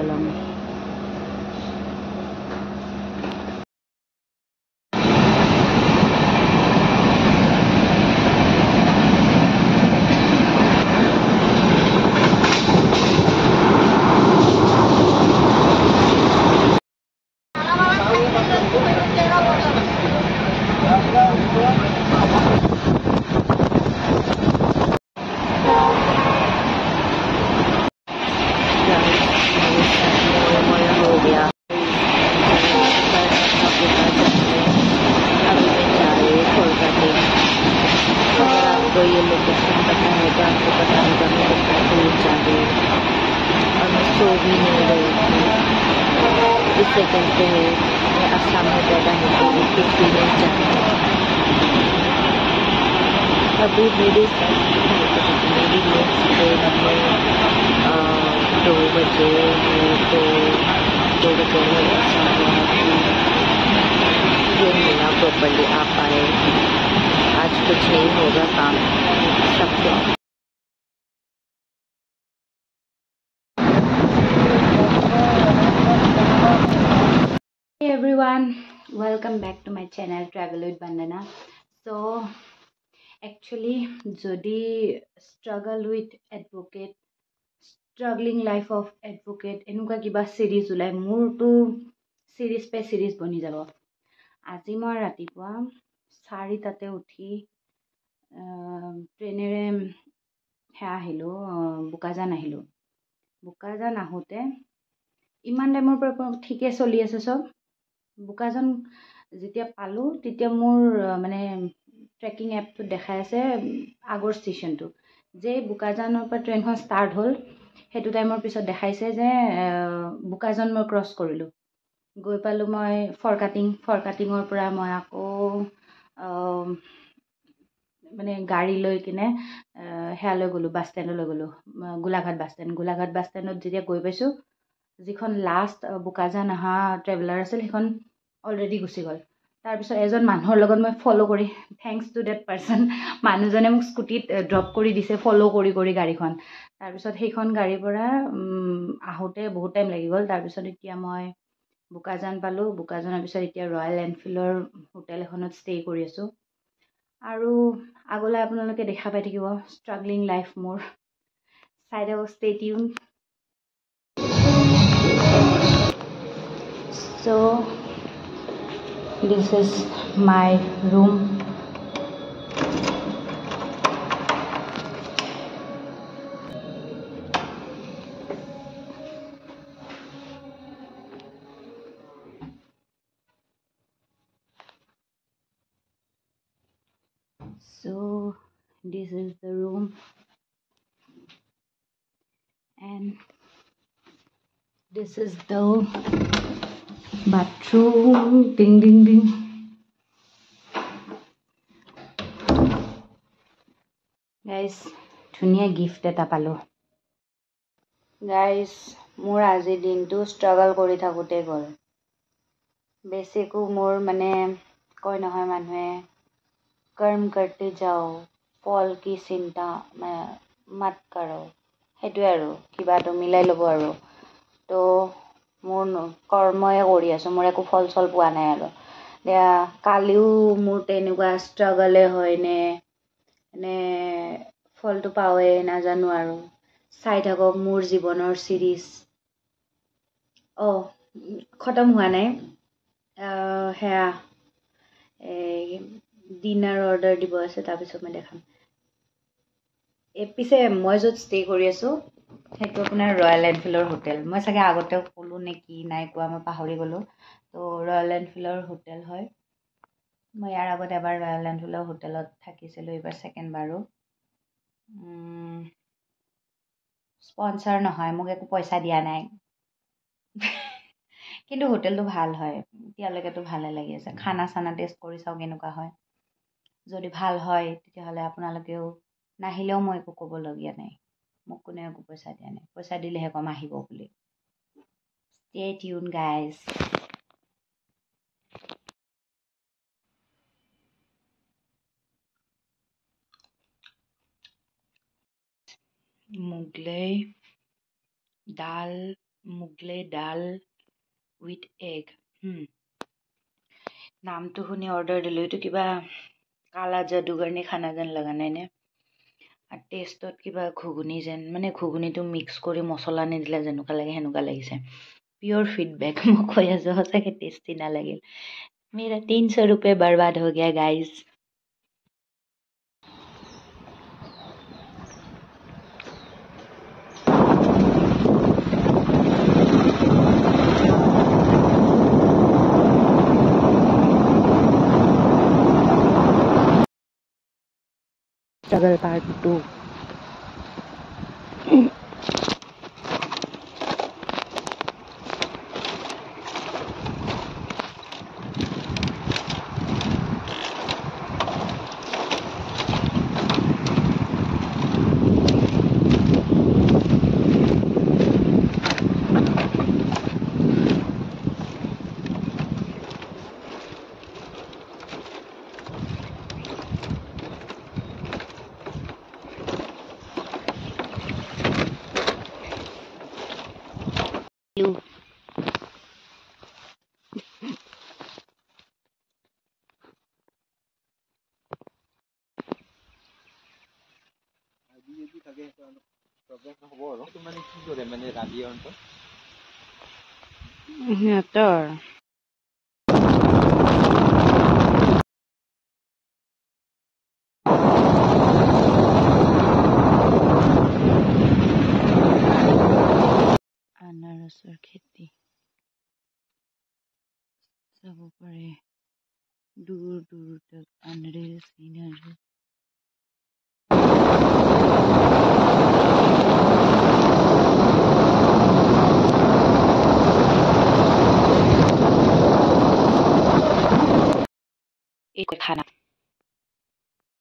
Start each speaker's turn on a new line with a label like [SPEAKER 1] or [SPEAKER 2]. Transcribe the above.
[SPEAKER 1] along. तो ये location पता है कि आपको पता होगा मैं कितना दूर जा रही हूँ और मैं सो भी नहीं रही थी। इससे कहते हैं मैं असम में पैदा होती हूँ किसी नहीं जानती। अभी मेरी मेरी नेक्स्ट ट्रेन में 2 बजे है, तो 2 बजे में ऐसा हुआ कि ट्रेन मिला प्रॉपरली आ पाए। आज कुछ नहीं होगा काम सबके। Hey everyone, welcome back to my channel Travel with Bandana. So actually jodi struggle with advocate, struggling life of advocate enuka kiba series ulai mur to series pe series boni jabo. আজি মই ৰাতিপুৱা 4টাতে উঠি ট্ৰেইনেৰে আহিলোঁ, বোকাজান আহিলোঁ। বোকাজান আহোঁতে ইমান টাইমৰ পৰা ঠিকে চলি আছে চব। বোকাজান যেতিয়া পালোঁ তেতিয়া মোৰ মানে ট্ৰেকিং এপটোত দেখাই আছে আগৰ ষ্টেচনটো। যে বোকাজানৰ পৰা ট্ৰেইনখন ষ্টাৰ্ট হ'ল সেইটো টাইমৰ পিছত দেখাইছে যে বোকাজান মই ক্ৰছ কৰিলোঁ। গৈ পালোঁ মই ফৰকাটিঙৰ পৰা মই আকৌ মানে গাড়ী লৈ কিনে সেয়ালৈ গ'লোঁ, বাছ ষ্টেণ্ডলৈ গ'লোঁ, গোলাঘাট বাছ ষ্টেণ্ডত যেতিয়া গৈ পাইছোঁ, যিখন লাষ্ট বোকাজান অহা ট্ৰেভেলাৰ আছিল সেইখন অলৰেডি গুচি গ'ল। তাৰপিছত এজন মানুহৰ লগত মই ফ'ল' কৰি, থেংকছ টু ডেট পাৰ্চন, মানুহজনে মোক স্কুটিত ড্ৰপ কৰি দিছে ফ'ল' কৰি গাড়ীখন। তাৰপিছত সেইখন গাড়ীৰ পৰা আহোঁতে বহুত টাইম লাগি গ'ল। তাৰপিছত এতিয়া মই বোকাজান পালোঁ। বোকাজানৰ পিছত এতিয়া ৰয়েল এনফিল্ডৰ হোটেল এখনত ষ্টে' কৰি আছোঁ। আৰু আগলৈ আপোনালোকে দেখা পাই থাকিব ষ্ট্ৰাগলিং লাইফ মোৰ। চাই থাকক, stay tune. So this is my room. So this is the room and this is the bathroom. Ding ding ding. Guys, ধুনীয়া গিফ্ট এটা পালোঁ। গাইজ, মোৰ আজিৰ দিনটো ষ্ট্ৰাগল কৰি থাকোঁতে গ'ল। বেছিকো মোৰ মানে কয় নহয় মানুহে কৰ্ম কৰতে যাও, ফল কি চিন্তা মত কৰক, সেইটোৱে আৰু কিবাটো মিলাই ল'ব আৰু। তো মোৰ কৰ্মই কৰি আছোঁ, মোৰ একো ফল চল পোৱা নাই আৰু। এতিয়া কালিও মোৰ তেনেকুৱা ষ্ট্ৰাগলে হয়নে নে ফলটো পাওঁৱে নাজানো আৰু। চাই থাকক মোৰ জীৱনৰ চিৰিজ। খতম হোৱা নাই। সেয়া ডিনাৰ অৰ্ডাৰ দিব আছে, তাৰপিছত মই দেখাম। পিছে মই য'ত ষ্টে' কৰি আছোঁ সেইটো আপোনাৰ ৰয়েল এনফিল্ডৰ হোটেল। মই চাগে আগতে ক'লোঁ নে কি নাই কোৱা, মই পাহৰি গ'লোঁ। তো ৰয়েল এনফিল্ডৰ হোটেল হয়। মই ইয়াৰ আগত এবাৰ ৰয়েল এনফিল্ডৰ হোটেলত থাকিছিলোঁ, এইবাৰ ছেকেণ্ড বাৰো। স্পনচাৰ নহয়, মোক একো পইচা দিয়া নাই। কিন্তু হোটেলটো ভাল হয়, এতিয়ালৈকেতো ভালে লাগি আছে। খানা চানা টেষ্ট কৰি চাওঁ কেনেকুৱা হয়। যদি ভাল হয় তেতিয়াহ'লে আপোনালোকেও নাহিলেও মই একো ক'বলগীয়া নাই। মোক কোনেও একো পইচা দিয়া নাই, পইচা দিলেহে কম আহিব বুলি। Stay tune guys. মোগলাই, দাল, মুগলাই ডাল উইথ এগ নামটো শুনি অৰ্ডাৰ দিলোঁ এইটো কিবা কালা যাদুগৰনি খানা যেন লগা নাইনে আৰু টেষ্টত কিবা ঘুগুনি যেন মানে ঘুগুনিটো মিক্স কৰি মছলা নিদিলে যেনেকুৱা লাগে সেনেকুৱা লাগিছে পিয়'ৰ ফিডবেক মই কৈ আছোঁ সঁচাকৈ টেষ্টি নালাগিল मेरा 300 रुपये बर्बाद हो गया गाइस स्ट्रगल पार्ट 2 you সিহঁতৰ আনাৰসৰ খেতি চাব পাৰে দূৰ দূৰ তক আনৰেল চিনাৰী एक खाना